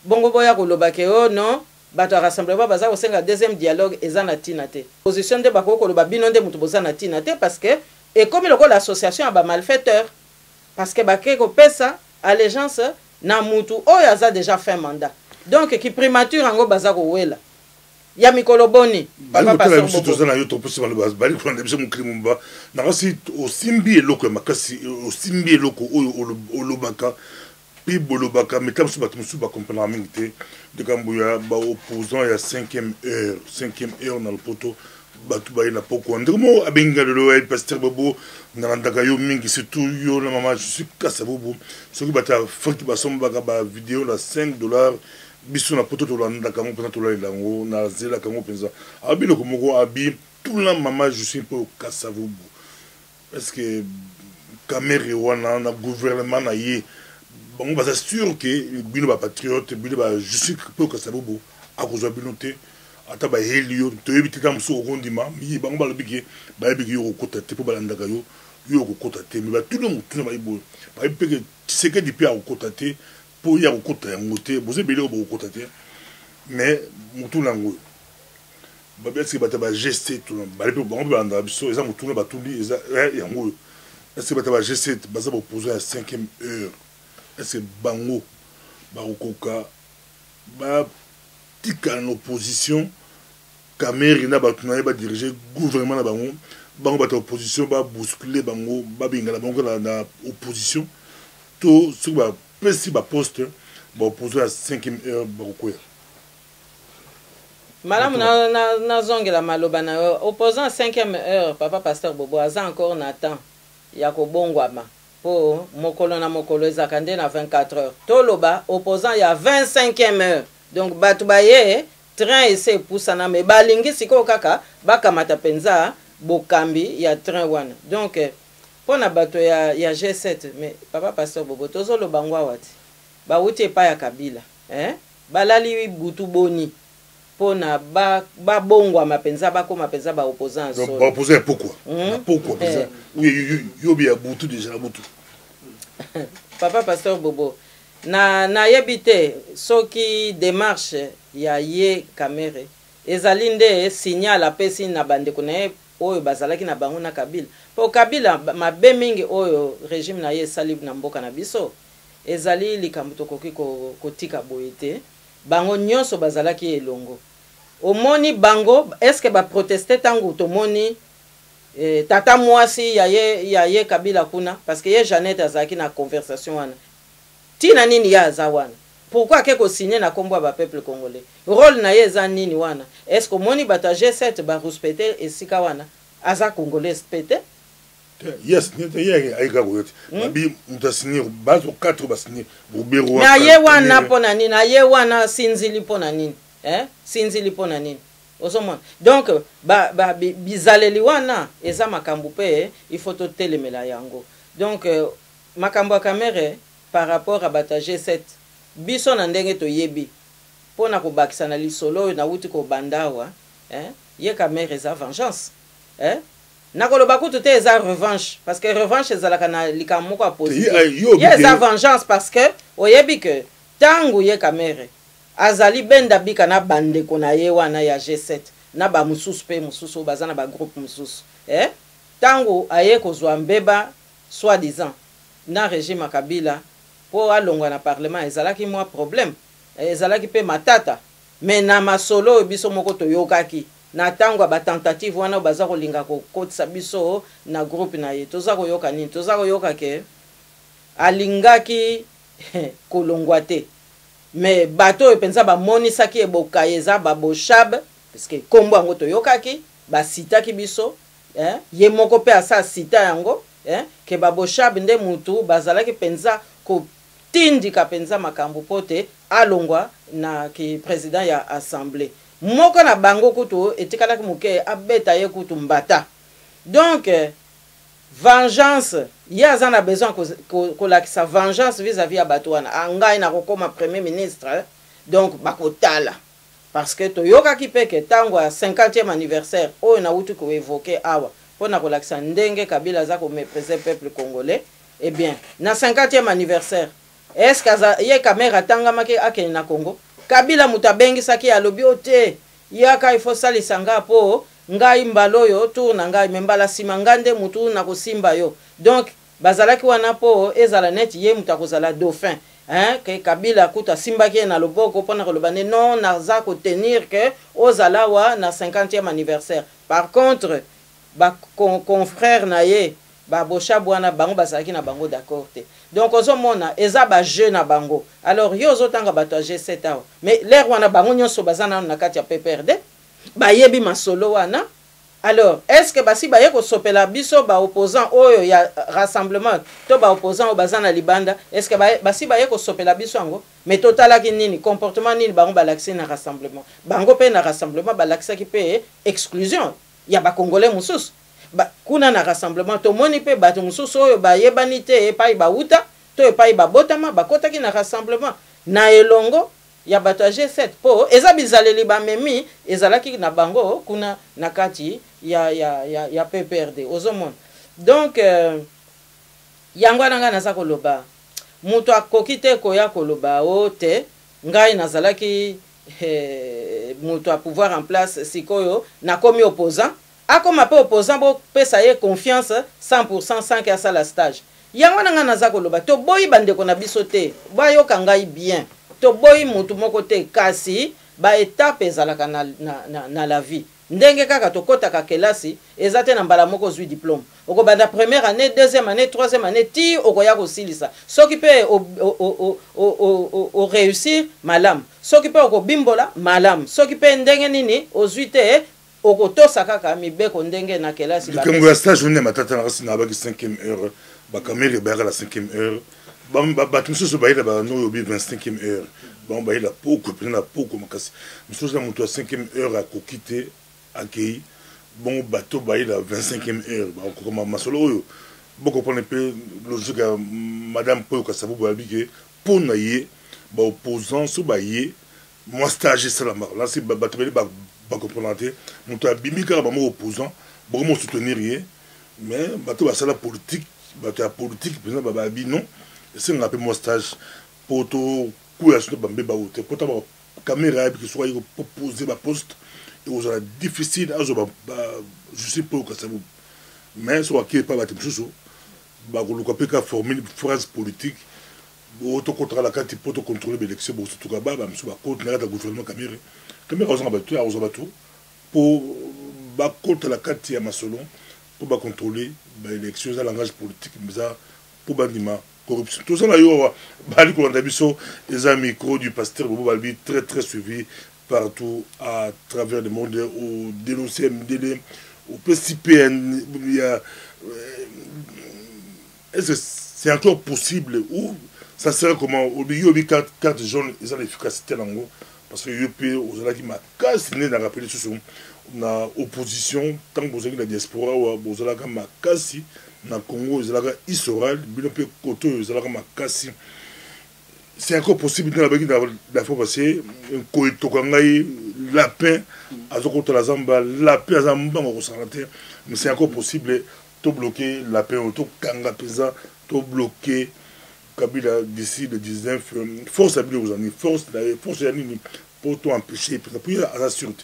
bongo boya koloba ke o non bato ya rassemblement baza kosenga deuxième dialogue eza na tina te position nde bako koloba bino nde mutu boza na tina te parce que ekomi lokola l'association ya bamalfaiteur parce que bake kopesa allégeance na mutu oyo aza déjà fin mandat donc qui primature yango baza kowela ya mikolo boni papa pasteur Bobo na yo to possible bali ko na biso muklimumba na kasi osimbi eloko makasi osimbi eloko oyo olobaka pi bolobaka metam so bato musu ba comprendre mingi te de kambuya ba opposant ya 5e heure na le poto batu ba ina poko ndimo abenga lelo ya pasteur Bobo nandaka yo mingi surtout yo na mama je suis kasa Bobo soki bata fakti basomba ba vidéo na $5 biso na poto to landa kango pena to la ngo na zela kango penza abi loko moko abi tout la mama je suis pour kasa Bobo est-ce que caméra wana na gouvernement na ye bon bah c'est sûr que bino ba patriote bino ba je suis pour kasa Bobo a cause bino te ata ba helio to ebiti tam so rondima mi bango ba lobiki ba ebiki yo kokota te po balanda ka yo kokota te mi ba tout le monde tout ba ibo ba epeke tseke di pe a kokota te po ya kokota ya ngote boze bele o kokota te mais mutu nango ba besi ba ta ba geste tout ba lepe bango balanda biso eza mutu na ba tuli eza yango est-ce que ba ta ba geste ba za ba poser à 5e heure est-ce que bango ba kokoka ba tika en opposition caméra na bato na ba diriger gouvernement na bango bango ba opposition ba bousculer bango ba bingala bango na opposition to sur ba pesi ba poste ba opposer à 5e heure ba kokoya madame na zongela maloba na opposant à 5e heure papa pasteur Bobo aza encore na temps ya kobongwama po mokolo na mokolo ezaka nde na 24 heures toloba opposant ya 25e heure donc bato baye train ese pusana me balingi siko kaka bakamata penza bokambi ya train wana donc pona bato ya G7 mais papa pasteur Bobo tozolo bangwa wati bawuti epa ya Kabila balali butu boni pona ba bongwa mapenza bakoma penza ba opposant so ba opposant pourquoi penza yo bi ya butu déjà la butu papa pasteur Bobo na yebite soki démarche ya ye caméra ezali nde signal apesi na bandeko na ye oyo bazalaki na bango na Kabila po Kabila mabe mingi oyo régime na ye salib na mboka na biso ezali likambo tokoki kotika boye te bango nyonso bazalaki elongo omoni bango est-ce que ba protester tango tomoni tata mwasi ya ye Kabila kuna parce que ye Jeannette azalaki na conversation wana tina nini ya aza wana pourquoi keko signer na kombo ba peuple congolais rôle na ye eza nini wana est-ce que moni bata G7 ba respecter esika wana aza congolais respecter yes nete aika koyote babi mutasinir bazo 4 basinir bobero na ye wana pona nini na ye wana sinzili pona nini sinzili pona nini osomona donc bizaleli wana eza makambo pe il faut to telemela yango donc makambo ya caméra par rapport à bata G7 biso na ndenge to yebi pona ko bakisa na lisolo na wuti ko bandawa ye caméra eza vengeance nakoloba kutu te eza revanche parce que revanche ezalaka na likambo moko apositif ye eza vengeance parce que oyebi que tango ye caméra azali benda bika na bandeko na ye wana ya G7 na ba mususu pe mususu baza na ba groupe mususu tango aye kozwa mbeba soi-disant na régime ya Kabila po alongwa na parlement ezalaki mwa problème ezalaki pe matata mais na masolo biso moko toyokaki na tango ba tentative wana baza kolinga kokotisa biso na groupe na ye toza koyoka nini toza koyoka ke alingaki kolongwa te mais bato epenza bamonisaki eboka eza baboshab parce que kombo yango toyokaki basitaki biso ye moko pe asa sita yango ke baboshab nde mutu bazalaki penza kotindika penza makambo pote alongwa na ki président ya assemblée moko na bango kutu etikalaki muke abeta ye kutu mbata donc vengeance yaza na besoin kolakisa vengeance vis-à-vis ya bato wana angai na kokoma premier ministre donc bakotala parce que toyokaki pe ke tango ya 50e anniversaire oyo na utu ko évoquer awa pona kolakisa ndenge Kabila za ko mépriser peuple congolais eh bien na 50e anniversaire est-ce que ye caméra tangamaki akeni na Congo Kabila mutabengisaki alobi ote yaka il faut salisa nga po ngai mbalo yo tourna ngai membala sima ngande mutu na kosimba yo donc bazalaki wana po ezala net ye mutakozala dauphin que Kabila kuta simbaki na loboko pona kolobane non naza ko tenir que ozala wa na 50e anniversaire par contre ba confrère na ye ba bosha bwana bango bazalaki na bango d'accord te donc ozomona eza ba jeu na bango alors yo ozotanga bato G7 awa mais l'air wana bango nyonso bazana na kati ya PPRD ba yebi masolo wana alors est-ce que basi ba yeko sopela biso ba opposant oyo ya rassemblement to ba opposant o bazana libanda est-ce que basi ba yeko sopela biso ngo mais totalaki nini comportement nini bango balaxé na rassemblement bango pe na rassemblement balaxaki pe exclusion ya ba congolais mususu kuna na rassemblement to moni pe bato mususu oyo ba yebani te epai ba uta to epai ba botama bakotaki na rassemblement na elongo ya bato G7 po eza bizaleli ba memi ezalaki na bango kuna na kati ya PPRD ozomona donc yango nanga naza koloba muto akoki te koya koloba o te ngai nazalaki muto a pouvoir en place sikoyo na komi opposant akoma pe opposant bo pesa ye confiance 100% sans que ça la stage yango nanga naza koloba to boyi bandeko na biso te bayoka ngai bien to boyi mutu moko te kasi ba étape ezalaka na la vie ndenge kaka tokotaka kelasi ezate na mbala moko zwi diplôme okobanda première année deuxième année troisième année ti okoya kosilisa soki pe o réussir malam soki pe okobimbola malam soki pe ndenge nini ozwi te okotosa kaka mibeko ndenge na kelasi ba comme la stage journée matata na rasi na ba 5e heure ba kamere ba la 5e heure ba tumuso ba ila ba no yobi 25e heure bon ba ila poko pena poko makasi muso za muto 5e heure a kokite akei bon bateau ba ila 25e heure ba ko masolo oyo boko pone pe logique madame po ka sabu ba bige pona ye ba opposant so ba ye moi stage ça là c'est ba tebeli ba comprendre muto abimi ka ba mo opposant ba mo soutenir ye mais bateau ba sala politique bateau ya politique par exemple ba bi non c'est un peu mon stage pour tout courir sur bambé baoute pour ta caméra qui soit poser ma poste et aux a difficile à je sais pas que ça vous mais soit qui pas battre chouchou ba ko luka ka former une phrase politique auto contre la carte pour contrôler l'élection pour tout ka ba msu ba contre la gouvernement caméra aux battu pour ba contre la carte ya masolo pour ba contrôler l'élection ça langage politique mais ça pour bandima corruption. Tout ça là, Bali Koulandabiso, les amis micro du pasteur Bobo Balbi, très très suivi partout à travers le monde, au dénoncé MDD, au PCPN. Est-ce que c'est encore possible ou ça serait comment au milieu de carte jaune, ils ont l'efficacité là parce que UP, aux gens qui m'a cassé, n'a rappelé sur na opposition, tant que vous avez la diaspora ou vous avez la cassé. Na Congo, ils ont Israël, c'est encore possible dans la fois passée, lapin, la zamba, lapin, mais c'est encore possible de bloquer lapin, de kanga pesa, de bloquer Kabila d'ici le 19, force à vous en force pour tout empêcher, puis à la sûreté.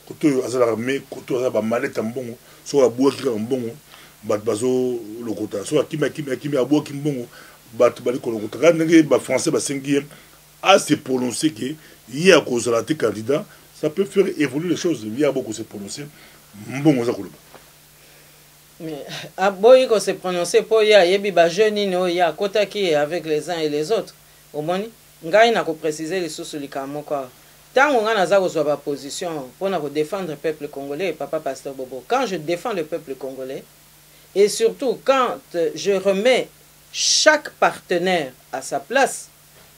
koto azala mais koto azala ba maleta mbongo so abouaki ka mbongo bat bazo lokota so akima abouaki mbongo bat bali ko lokota ka ndenge ba français ba sengi à se prononcer que il y a cause la candidat ça peut faire évoluer les choses il y a beaucoup se prononcer mbongo za koloba mais aboyi ko se prononcer po ya yebi ba jeune no ya kota ki avec les uns et les autres au moni ngai na ko préciser les sources likamo quoi. Tant qu'on a une position pour défendre le peuple congolais, Papa Pasteur Bobo, quand je défends le peuple congolais, et surtout quand je remets chaque partenaire à sa place,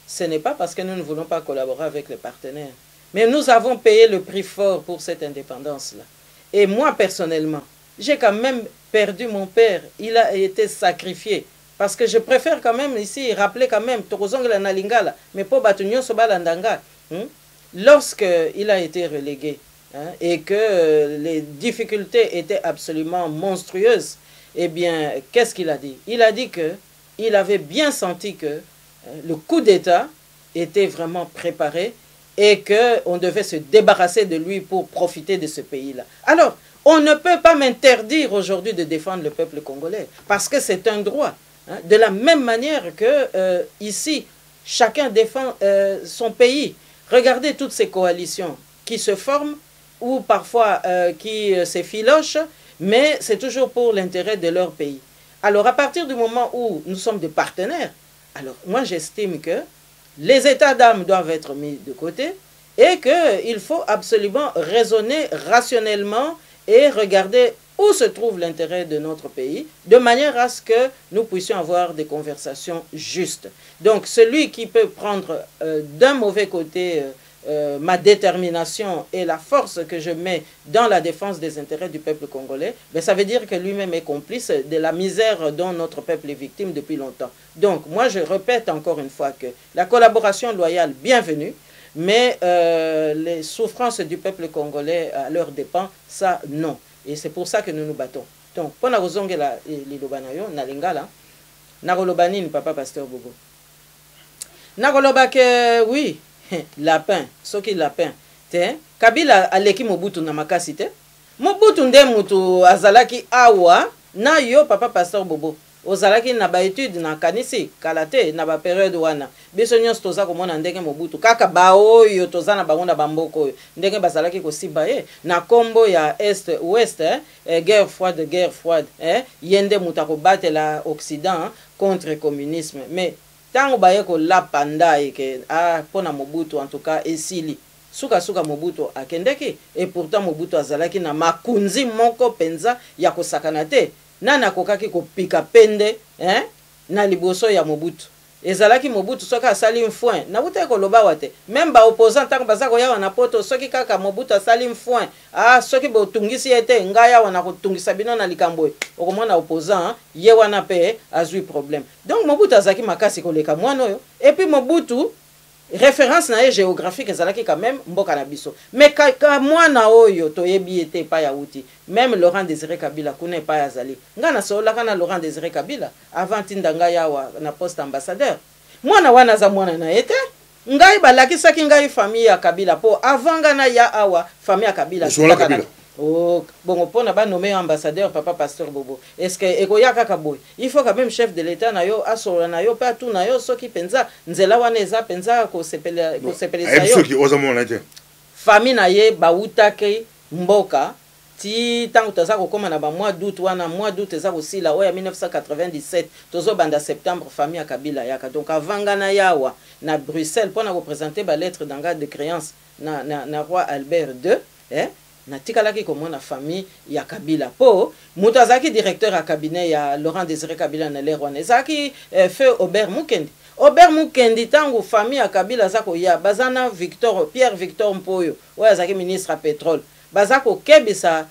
ce n'est pas parce que nous ne voulons pas collaborer avec les partenaires, mais nous avons payé le prix fort pour cette indépendance-là. Et moi, personnellement, j'ai quand même perdu mon père, il a été sacrifié. Parce que je préfère quand même ici rappeler quand même, mais pour Batunyon Sobalandanga, lorsqu'il a été relégué et que les difficultés étaient absolument monstrueuses, eh bien, qu'est-ce qu'il a dit? Il a dit qu'il avait bien senti que le coup d'État était vraiment préparé et qu'on devait se débarrasser de lui pour profiter de ce pays-là. Alors, on ne peut pas m'interdire aujourd'hui de défendre le peuple congolais parce que c'est un droit. De la même manière que ici, chacun défend son pays. Regardez toutes ces coalitions qui se forment ou parfois qui s'effilochent, mais c'est toujours pour l'intérêt de leur pays. Alors à partir du moment où nous sommes des partenaires, alors moi j'estime que les états d'âme doivent être mis de côté et qu'il faut absolument raisonner rationnellement et regarder où se trouve l'intérêt de notre pays, de manière à ce que nous puissions avoir des conversations justes. Donc celui qui peut prendre d'un mauvais côté ma détermination et la force que je mets dans la défense des intérêts du peuple congolais, ben ça veut dire que lui-même est complice de la misère dont notre peuple est victime depuis longtemps. Donc moi je répète encore une fois que la collaboration loyale, bienvenue, mais les souffrances du peuple congolais à leurs dépens, ça non. Et c'est pour ça que nous nous battons. Donc, pour la raison que les Lobanayo, na lingala, na rolobani ni Papa Pasteur Bobo. Na rolobake, oui, lapin, ce qui lapin. Kabila aleki Mobutu na makasi te. Mobutu nde mutu azalaki awa, na yo Papa Pasteur Bobo. Ozalaki na ba étude na kanisi kalate na ba période wana biso nyonso toza komona ndenge Mobutu kaka ba oyo toza na bango na bamboko oyo ndenge bazalaki kosiba ye na kombo ya est ouest guerre froide yende muta ko batela occident contre communisme mais tango baye ko la panda ke pona Mobutu en tout cas esili suka Mobutu akendeki et pourtant Mobutu azalaki na makunzi moko penza ya kosakana te nana kokaki ko pika pende na liboso ya Mobutu ezalaki Mobutu soka asali mfoin na buta ko loba wate même ba opposant tango bazako ya wana poto soki kaka Mobutu asali mfoin soki bo tungisi ete ngaya wana ko tungisa bino na likambo okomona opposant ye wana pe azui problème donc Mobutu azaki makasi ko leka mwana oyo et puis Mobutu référence na géographique ezalaki quand même mboka na biso mais ka mwana oyo toyebi ete pa ya uti même Laurent Désiré Kabila kuna pa yazali ngana sola kana Laurent Désiré Kabila avant tindanga yawa na poste ambassadeur mwana wana za mwana na ete ngai balakisaki ngai famille ya Kabila po avant ngana ya awa famille ya Kabila oh bon pona ba nommé ambassadeur Papa Pasteur Bobo est-ce que ekoya kaka boy il faut quand même chef de l'état na yo asola na yo pa tout na yo soki penza nzela wana eza penza ko sepela yo soki ozamona te famille na ye ba utake mboka ti tango toza kokoma na ba mois d'août wana mois d'août eza kosila oya 1997 tozo banda septembre famille ya Kabila yaka donc avant ngana yawa na Bruxelles pona ko présenter ba lettre d'engagement de créance na roi Albert II na tikalaki komona famille ya Kabila po mutazaki directeur à cabinet ya Laurent Désiré Kabila na lerwana ezaki feu Aubert Mukendi tango famille ya Kabila zako ya bazana Pierre Victor Mpoyo oya zaki ministre à pétrole bazako kebisa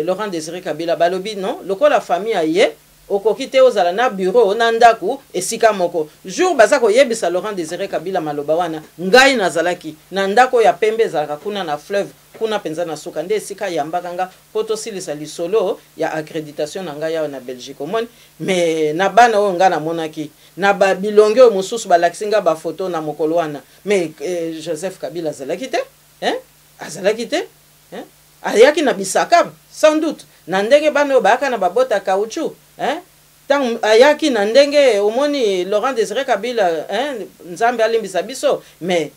Laurent Désiré Kabila balobi non lokola famille aye okokite ozala na bureau na ndaku esika moko jour bazako yebisa Laurent Désiré Kabila maloba wana ngai nazalaki na ndako ya pembe zalaka kuna na fleuve kuna penza na suka nde esika yambaka nga poto silisa lisolo ya accréditation na ngai ya na Belgique omoni mais na bana oyo nga na monaki na ba bilonge oyo mosusu balakisinga ba photo na mokolo wana mais Joseph Kabila azalaki te azalaki te ayaki na bisaka sans doute na ndenge bano baka na babota caoutchouc tant ayaki na ndenge omoni Laurent Désiré Kabila nzambe alimbisa biso mais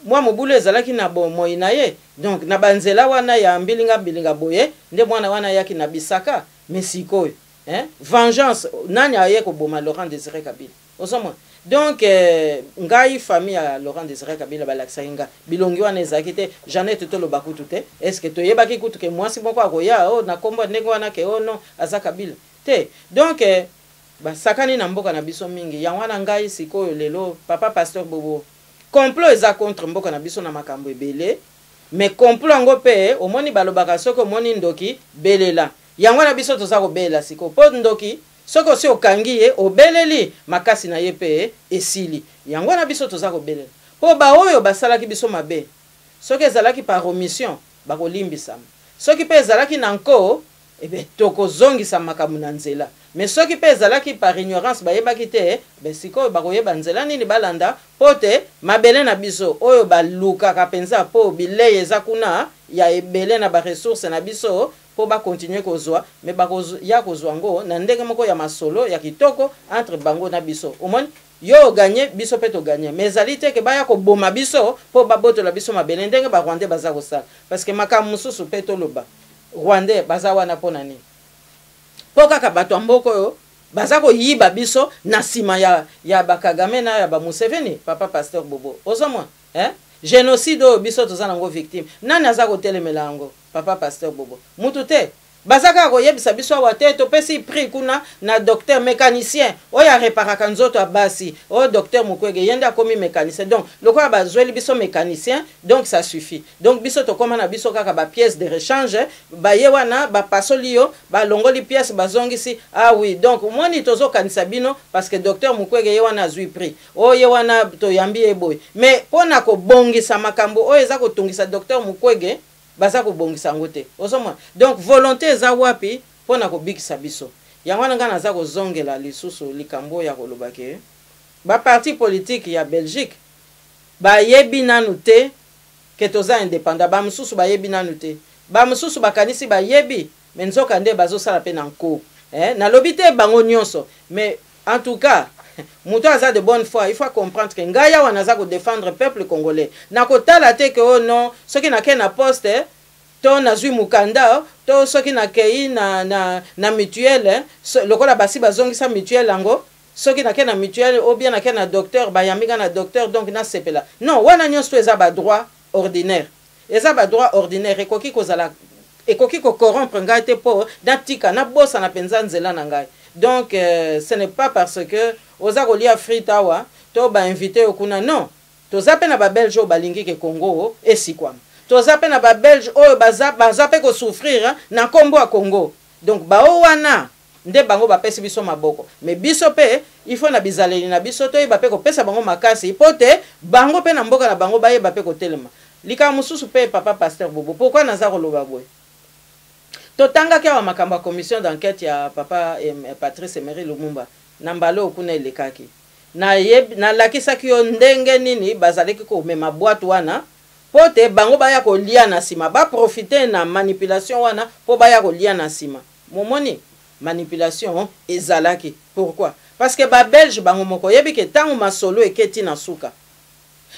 moi mobulu ezalaki na bomoi na ye donc na banzela wana ya mbilinga boye nde mwana wana yaki na bisaka mais sikoyo vengeance nani aye ko boma Laurent Désiré Kabila osoma donc ngai famille ya Laurent Désiré Kabila balakisaki nga bilongi wana ezalaki te Jeannette toloba kutu te est-ce que toyebaki kutu ke mwasi moko akoya na kombo ndenge wana ke no aza Kabila te donc basakani na mboka na biso mingi yango wana ngai sikoyo lelo papa pasteur Bobo complot eza contre mboka na biso na makambo ebele mais complot ngo pe omoni balobaka soko omoni ndoki belela yango na biso toza kobela siko po ndoki soko si okangi ye obeleli makasi na ye pe esili yango na biso toza kobelela po ba oyo basalaki biso mabe soki ezalaki par omission bakolimbisama soki pe ezalaki na nko ebe tokozongisa makambo na nzela mais soki pe ezalaki par ignorance bayebaki te sikoyo bakoyeba nzela nini balanda po te mabele na biso oyo balukaka mpenza po bilei eza kuna ya ebele na baresource na biso po bakontinue kozwa mais bakoya kozwa ngo na ndenge moko ya masolo ya kitoko entre bango na biso omoni yo gagné biso pe to gagné mais ezali te ke baya koboma biso po babotola biso mabele ndenge barwandais baza kosala parce que makambo mosusu pe toloba rwandais baza wana mpo na nini po kaka bato ya mboka oyo baza koyiba biso na nsima ya bakagame na ya bamuseveni papa pasteur Bobo ozomwa génocide oyo biso toza nango victime nani aza kotelemela yango papa pasteur Bobo mutu te bazaka koyebisa biso awa te topesi prix kuna na docteur mécanicien oyo areparaka nzoto ya basi oyo docteur Mukwege yende akomi mécanicien donc lokola bazweli biso mécanicien donc ça suffit donc biso tokoma na biso kaka ba pièce de rechange baye wana bapasoli yo balongoli pièce bazongisi ah oui donc moni tozokanisa bino parce que docteur Mukwege ye wana azwi prix oyo ye wana toyambi ye boy mais pona kobongisa makambo oyo eza kotungisa docteur Mukwege baza kobongisa ngo te osoma donc volonté eza wapi pona kobikisa biso yango nga naza kozongela lisusu likambo ya kolobake ba parti politique ya Belgique bayebi nanu te ke toza indépendant ba mususu bayebi nanu te ba mususu bakanisi bayebi mais nzoka nde bazosala pe na nko nalobi te bango nyonso mais en tout cas muto aza de bonne foi il faut comprendre que ngaya wana za ko défendre peuple congolais na kotala te que oh non soki na ke na poste to nazwi mukanda to soki na kei na mutuelle lokola basi bazongisa mutuelle yango soki na ke na mutuelle ou bien na ke na docteur bayambika na docteur donc na sepela non wana nyonso eza ba droit ordinaire eza ba droit ordinaire ekoki kozala ekoki ko corrompre ngai te po datika na bosa na penza nzela na ngai donc ce n'est pas parce que oza kolia fritawa to ba invité okuna non toza pe na ba belge o balingi ke Congo esikwama toza pe na ba belge o baza pe ko souffrir na kombo ya Congo donc ba o wana nde bango bapesi biso maboko mais biso pe il faut na bizaleli na biso to ba pe ko pesa bango makasi pote bango pe na mboka na bango baye ba pe ko telema lika mususu pe papa pasteur Bobo pourquoi naza koloba boy totanga kia wa makambo commission d'enquête ya papa Patrice Emery Lumumba nambalo okuna elekaki na lakisaki yo ndenge nini bazaleki ko mema boîte wana pote bango baya ko lia na sima ba profiter na manipulation wana po baya ko lia na sima momoni manipulation ezalaki pourquoi parce que ba belge bango moko yebi ke tangu masolo eketi na suka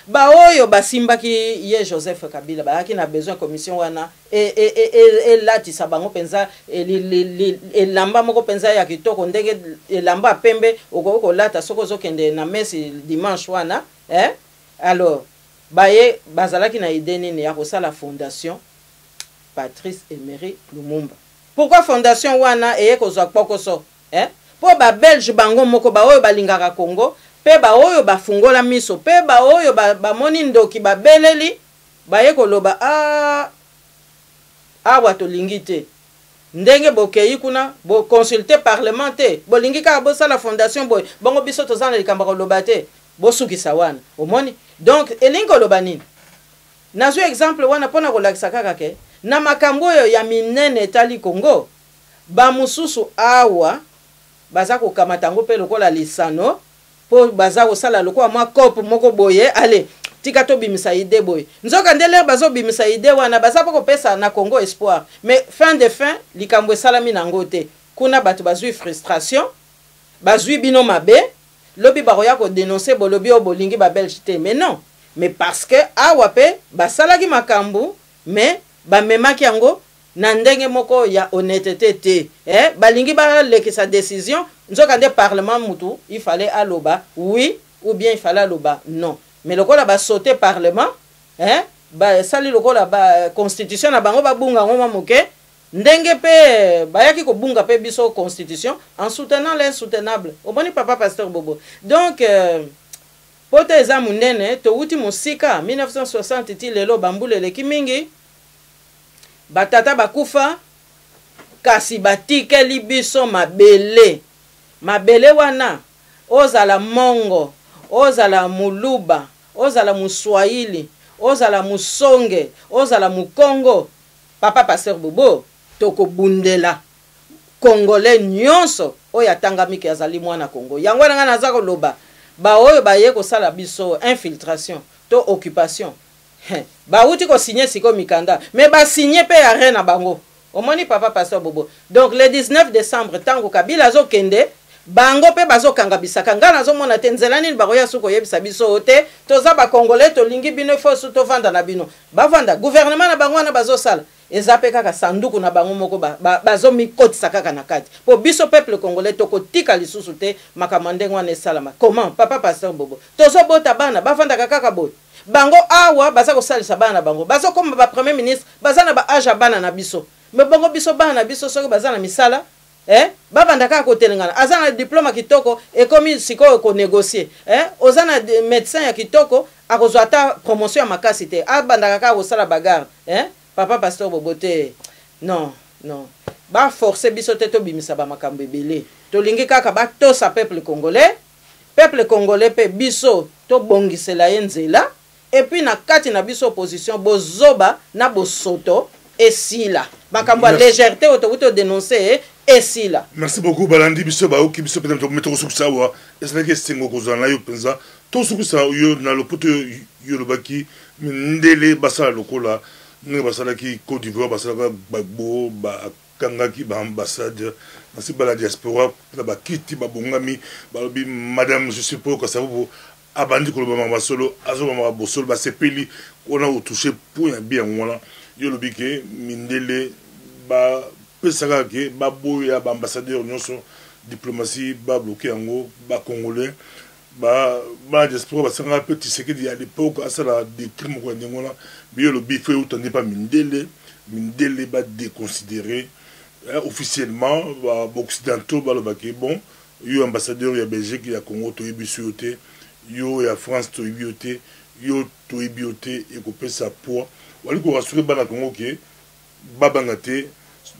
ba oyo basimbaki ye Joseph Kabila bayaki na besoin commission wana et latisa bango penza elamba moko penza ya kitoko ndenge elamba pembe okoko lata soko zokende na messe dimanche wana alors baye bazalaki na idée nini ya kosala fondation Patrice Emery Lumumba pourquoi fondation wana eye kozwa pokoso po ba belge bango moko ba oyo balingaka Congo pe ba oyo bafungola miso pe ba oyo bamoni ndoki babeleli baye koloba awa tolingi te ndenge bokei kuna bo consulter parlementaire bolingi ka bosala fondation boy bongo biso tozana likamba koloba te bosukisa wana omoni donc elingi koloba nini nazwi exemple wana pona kolakisa kaka ke na makambo oyo ya minene etali Congo ba mususu awa baza kokamata ngo pe lokola lisano po baza kosala lokwa mwa kopo moko boye allez tika to bimisa ide boy nzoka ndele bazo bimisa ide wana baza pa kopesa na Congo espoir mais fin de fin likambo esalami nango te kuna bato bazwi frustration bazwi bino mabe lobi baroya ko dénoncer bolobi o bolingi ba belge te mais non mais parce que awa pe basalaki makambo mais bamemaki yango na ndenge moko ya honnêteté te balingi balekisa décision nzoka nde parlement mutu il fallait aloba oui ou bien il fallait aloba non mais lokola ba sauter parlement ba sali lokola ba constitution na bango babunga ngoma moke ndenge pe bayaki ko bunga pe biso constitution en soutenant l'insoutenable oboni papa pasteur Bobo donc pote eza munene to uti musika 1960 ti lelo bambule leki mingi batata bakufa kasi batikeli biso mabele wana ozala mongo ozala muluba ozala muswahili ozala musonge ozala mukongo papa pasteur Bobo toko bundela congolais nyonso oyo atangamiki azali mwana Congo yango wana naza koloba ba oyo baye kosala biso infiltration to occupation ba uti ko signer siko mikanda mais ba signer pe ya rien na bango omoni papa pasteur Bobo donc le 19 décembre tango Kabila zo kende bango pe bazo kanga bisaka ngana zo mona tenzela nini baroya suko yebisa biso te toza ba congolais to lingi bino fo su to vanda na bino ba vanda gouvernement na bango na bazo sala ezape kaka sanduku na bango moko bazo mikotisa kaka na kati po biso peuple congolais toko tika lisusu te makamande ngwana esalama comment papa pasteur Bobo tozo bota bana bavanda kaka boy bango awa baza ko salisa bana bango bazo comme ba premier ministre baza na ba age bana na biso me bango biso bana na biso soki baza na misala bavanda kaka kotelengana aza na diplôme kitoko ekomi sikoyo ko négocier oza na médecin ya kitoko akozwa ata promotion ya makasi te abanda kaka kosala bagarre papa pasteur Bobo te non ba forcer biso te to bimisa ba makambo ebele to lingi kaka ba tosa peuple congolais pe biso to bongisela ye nzela et puis na kati na biso opposition bozoba na bosoto esila makambo légèreté auto dénoncer esila. Merci beaucoup balandi biso ba oki biso peut-être mettre au sawa est-ce que c'est ngo kozana yo penza to suku sa yo na lopoto yo lobaki ndele basala lokola ne basala ki Côte d'Ivoire basala bagbo ba kangaki ba ambassade nasi bala diaspora ba kiti ba bongami ba lobi madame je suppose que ça vous abandi ko loba mama solo azo mama bosolo ba sepeli on a touché pour bien wala yo lobi ke mindele ba pesaka ke ba boya ba ambassadeur nyonso diplomatie ba bloqué yango ba congolais ba diaspora ba sanga petit sekedi à l'époque à ça la des crimes ko ndengona biyo lobi fait autant pas mindele ba déconsidéré officiellement ba occidentaux ba lobaki bon yo ambassadeur ya Belgique ya Congo to yebisuote yo ya France to yebiote yo to yebiote et ko pesa poids wali ko rassurer bana Congo ke babangate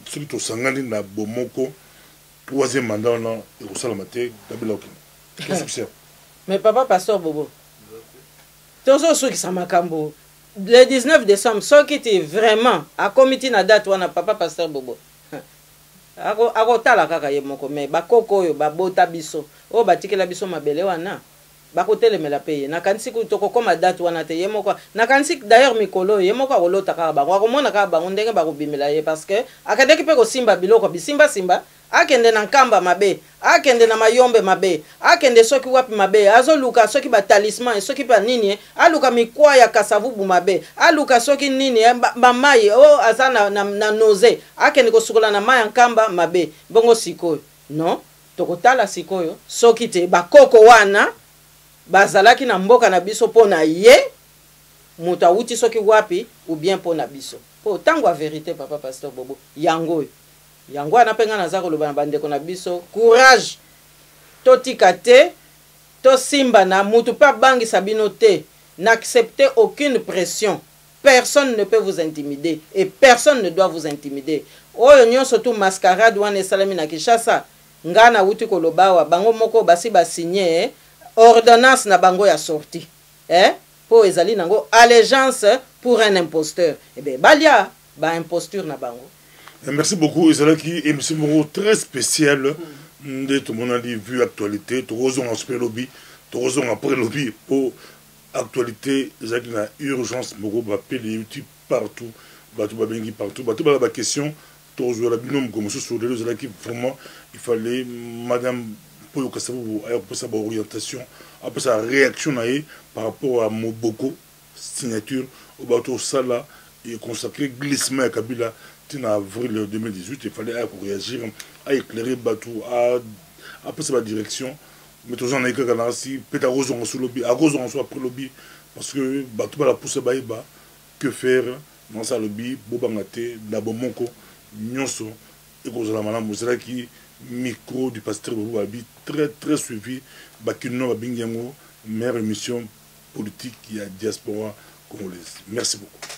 celui to sangani na bomoko troisième mandat na et ko sala mate Kabila ok succès. Mais papa pasteur Bobo tozo so ki samakambo le 19 décembre so qui était vraiment à comité na date wana papa pasteur Bobo ako tala kaka ye moko mais bakoko oyo babota biso o batikela biso mabele wana bakotelemela pe ye nakanisi tokokoma date wana te ye moko nakanisi d'ailleurs mikolo ye moko akolota kaka bango akomona kaka bango ndenge bakobimela ye parce que akendeki mpe kosimba biloko bisimbasimba akende na nkamba mabe akende na mayombe mabe akende soki wapi mabe azoluka soki batalisman soki pa nini aluka mikwa ya kasavubu mabe aluka soki nini bamayi o aza na noze akende kosukola na mai ya nkamba mabe bongo sikoyo non tokotala sikoyo soki te bakoko wana bazalaki na mboka na biso pona ye muta uti soki wapi ou bien pona biso po tango a vérité papa pasteur Bobo yango anapenga naza koloba na bandeko na biso courage to tikate to simba na mutu pa bangi sabino te n'acceptez aucune pression, personne ne peut vous intimider et personne ne doit vous intimider. Oyo nyonso tu mascarade wana esalami na Kinshasa ngana wuti kolobawa bango moko basi ba signer ordonnance na bango ya sortie po ezali nango allégeance pour un imposteur. Et ben balia ba imposture na bango. Merci beaucoup Ezalaki émission très spéciale de tout le monde a vu actualité, tout le monde a lobby, tout le monde après lobby pour actualité ezalaki na urgence moko bapele euti partout bato babengi partout bato bala baquestion tozwela bino moko mosusu lelo ezalaki vraiment il fallait madame Poyo Kasavubu ayakopesa baorientation apesa réaction na ye par rapport à Moboko signature au bato osala et consacré glissement ya Kabila en avril 2018 il fallait réagir à éclairer bato apesa ba direction mais toujours en école canasi peut-être à rose en sous lobby à rose en sous après lobby parce que bato bala pousser baïba que faire dans sa lobby bobangate d'abomoko nyonso et cause la madame Moussela qui micro du pasteur Boubabi très très suivi bakino babingiango meilleure émission politique qui a diaspora congolaise. Merci beaucoup.